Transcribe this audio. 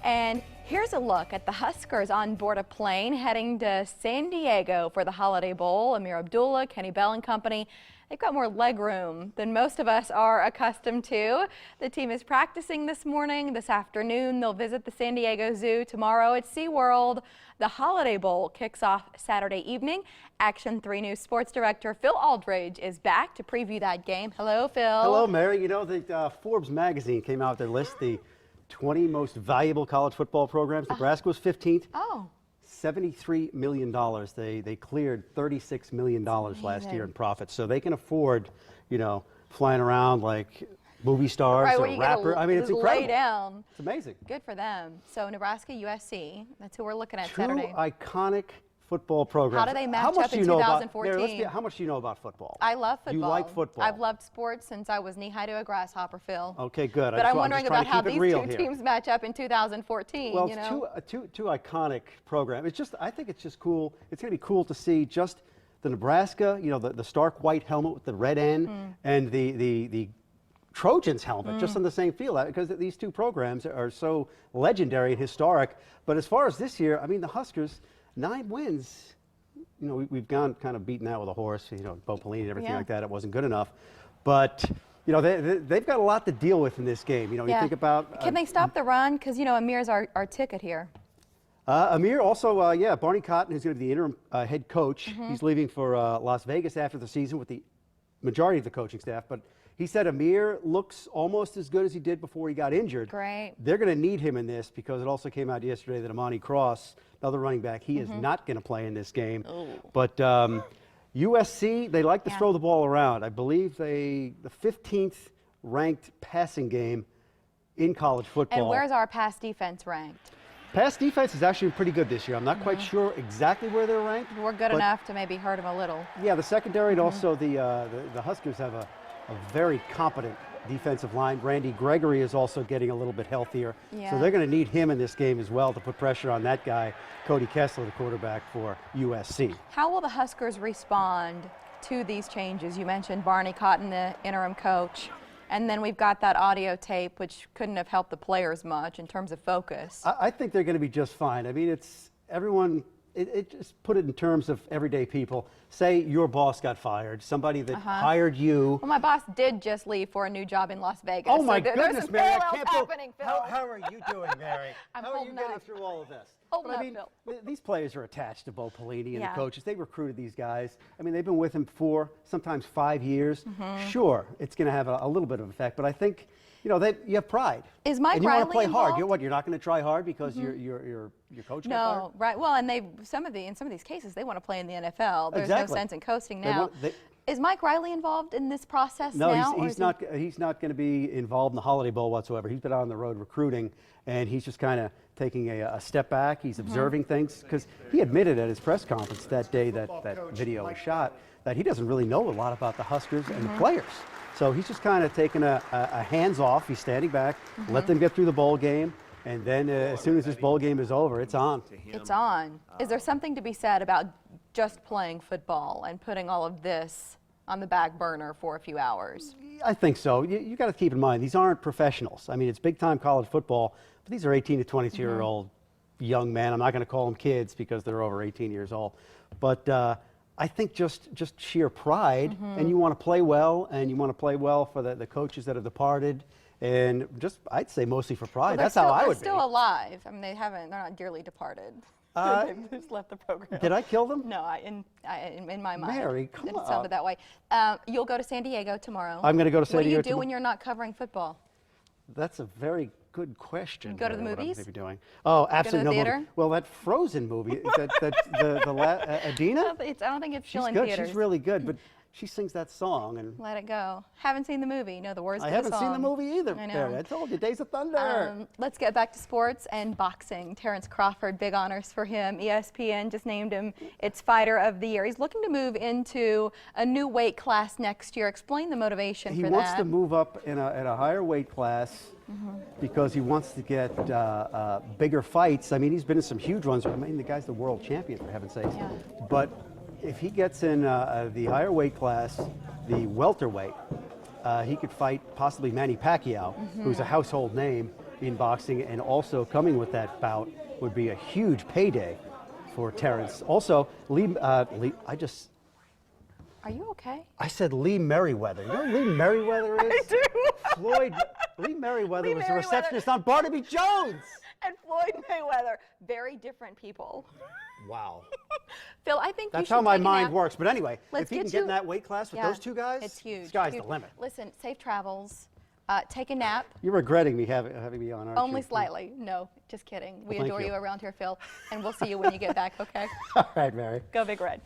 And here's a look at the Huskers on board a plane heading to San Diego for the Holiday Bowl. Amir Abdullah, Kenny Bell and company. They've got more leg room than most of us are accustomed to. The team is practicing this morning. This afternoon, they'll visit the San Diego Zoo. Tomorrow at SeaWorld. The Holiday Bowl kicks off Saturday evening. Action 3 News Sports Director Phil Aldridge is back to preview that game. Hello, Phil. Hello, Mary. You know, the Forbes magazine came out with their list, the 20 most valuable college football programs. Nebraska was 15th. Oh. $73 million. They cleared $36 million last year in profits. So they can afford, you know, flying around like movie stars or rapper. I mean, it's incredible. Lay down. It's amazing. Good for them. So Nebraska, USC, that's who we're looking at Saturday. Two iconic football programs. How do they match up in 2014? How much do you know about football? I love football. You like football? I've loved sports since I was knee-high to a grasshopper, Phil. Okay, good. But I'm wondering about how these two teams match up in 2014. Well, you it's know? two iconic programs. It's just, I think it's just cool. It's going to be cool to see just the Nebraska, you know, the stark white helmet with the red end, and the Trojans helmet just on the same field, because these two programs are so legendary and historic. But as far as this year, I mean, the Huskers, 9 wins. You know, we've gone kind of beaten out with a horse, you know, Bo Pelini and everything like that. It wasn't good enough. But, you know, they've got a lot to deal with in this game. You know, you think about... Can they stop the run? Because, you know, Amir's our ticket here. Amir also, yeah, Barney Cotton, who's going to be the interim head coach. He's leaving for Las Vegas after the season with the majority of the coaching staff. But he said Amir looks almost as good as he did before he got injured. Great. They're going to need him in this because it also came out yesterday that Amani Cross, another running back, he is not going to play in this game. Ooh. But USC, they like to throw the ball around. I believe the 15th ranked passing game in college football. And where's our pass defense ranked? Pass defense is actually pretty good this year. I'm not quite sure exactly where they're ranked. We're good enough to maybe hurt them a little. Yeah, the secondary and also the Huskers have a very competent defensive line. Randy Gregory is also getting a little bit healthier. Yeah. So they're going to need him in this game as well to put pressure on that guy, Cody Kessler, the quarterback for USC. How will the Huskers respond to these changes? You mentioned Barney Cotton, the interim coach. And then we've got that audio tape, which couldn't have helped the players much in terms of focus. I think they're going to be just fine. I mean, it's everyone, it just put it in terms of everyday people. Say your boss got fired, somebody that hired you. Well, my boss did just leave for a new job in Las Vegas. Oh, my goodness, Mary. I can't happening, Phil. How are you doing, Mary? How are you getting through all of this? Holding I mean, these players are attached to Bo Pelini and the coaches. They recruited these guys. I mean, they've been with him 4, sometimes 5 years. Sure, it's going to have a little bit of effect, but I think, you know, you have pride. Is Mike and you Riley want to play involved? hard. You're not going to try hard because your coach got fired? No, right. Well, and in some of these cases, they want to play in the NFL. There's no sense in coasting now. Is Mike Riley involved in this process now? No, he's not going to be involved in the Holiday Bowl whatsoever. He's been out on the road recruiting, and he's just kind of taking a step back. He's observing things, because he admitted at his press conference that day that video was shot that he doesn't really know a lot about the Huskers and the players. So he's just kind of taking a hands off. He's standing back, let them get through the bowl game, and then as soon as this bowl game is over, it's on. It's on. Is there something to be said about just playing football and putting all of this on the back burner for a few hours? I think so. You got to keep in mind, these aren't professionals. I mean, it's big-time college football, but these are 18 to 22-year-old young men. I'm not going to call them kids because they're over 18 years old. But I think just sheer pride, and you want to play well, and you want to play well for the coaches that have departed, and just, I'd say, mostly for pride. That's how I would be. They're still alive. I mean, they're not dearly departed. They just left the program. Did I kill them? No, in my mind. Mary, come on. It sounded that way. You'll go to San Diego tomorrow. I'm going to go to San Diego. What do you do when you're not covering football? That's a very good question. You go to the movies? What I'm doing. Oh, absolutely. Go to the theater? Well, that Frozen movie, Adina? I don't think it's still in good. theaters. She's really good, but she sings that song and let it go. Haven't seen the movie. Know the words to the song. I haven't seen the movie either. I know. Barry. I told you, Days of Thunder. Let's get back to sports and boxing. Terrence Crawford, big honors for him. ESPN just named him its Fighter of the Year. He's looking to move into a new weight class next year. Explain the motivation for that. He wants to move up in a higher weight class because he wants to get bigger fights. I mean, he's been in some huge ones. I mean, the guy's the world champion, for heaven's sakes. Yeah. But if he gets in the higher weight class, the welterweight, he could fight possibly Manny Pacquiao, who's a household name. in boxing, and also coming with that bout would be a huge payday for Terrence. Also, I Are you okay? said Lee Merriweather. You know who Lee Merriweather is? I do. Lee Merriweather Lee was the Merriweather. receptionist on Barnaby Jones. And Floyd Mayweather. Very different people. Wow. Phil, I think That's you should how my take a mind nap. works. But anyway, Let's if he get can get you- in that weight class with Yeah, those two guys, it's huge. sky's huge. the limit. Listen, safe travels. Take a nap. You're regretting me having me on, aren't you? Only slightly. No, just kidding. We Well, thank adore you. you around here, Phil. And we'll see you when you get back, okay? All right, Mary. Go Big Red.